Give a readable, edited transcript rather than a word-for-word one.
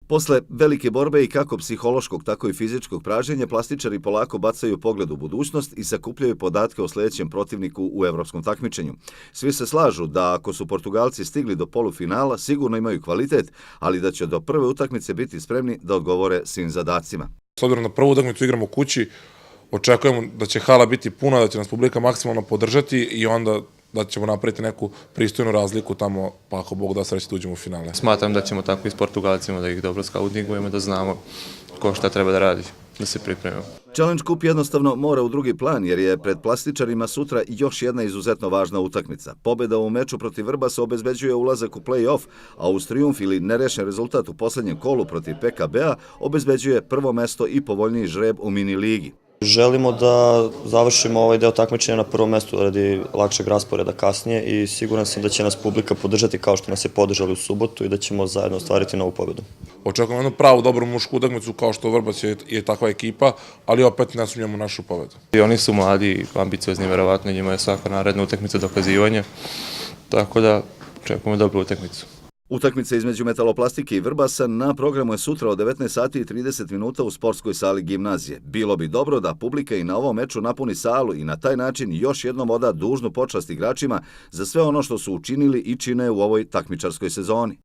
Posle velike borbe i kako psihološkog, tako i fizičkog pražnjenja, plastičari polako bacaju pogled u budućnost i sakupljaju podatke o sljedećem protivniku u evropskom takmičenju. Svi se slažu da ako su Portugalci stigli do polufinala, sigurno imaju kvalitet, ali da će do prve utakmice biti spremni da odgovore svim zadacima. S obzirom na prvu utakmicu igramo kući, očekujemo da će hala biti puna, da će nas publika maksimalno podržati i onda da ćemo napraviti neku pristojnu razliku tamo, pa ako Bog da sreće da uđemo u finale. Smatram da ćemo tako i s Portugalcima da ih dobro skautingujemo, da znamo ko šta treba da radi, da se pripremimo. Challenge Cup jednostavno mora u drugi plan jer je pred plastičarima sutra još jedna izuzetno važna utakmica. Pobjeda u meču protiv Vrbasa obezbeđuje ulazak u play-off, a uz trijumf ili nerešen rezultat u posljednjem kolu protiv PKB-a obezbeđuje prvo mesto i povoljniji žreb u mini ligi. Želimo da završimo ovaj deo takmičenja na prvom mestu radi lakšeg rasporeda kasnije i siguran sam da će nas publika podržati kao što nas je podržali u subotu i da ćemo zajedno ostvariti novu pobjedu. Očekujemo jednu pravu, dobru mušku utakmicu kao što Vrbas je takva ekipa, ali opet ne sumnjamo našu pobjedu. I oni su mladi, ambiciozni, verovatno, njima je svaka naredna utakmica dokazivanje, tako da očekujemo dobru utakmicu. Utakmica između Metaloplastike i Vrbasa na programu je sutra od 19:30 u sportskoj sali gimnazije. Bilo bi dobro da publika i na ovom meču napuni salu i na taj način još jednom oda dužnu počast igračima za sve ono što su učinili i čine u ovoj takmičarskoj sezoni.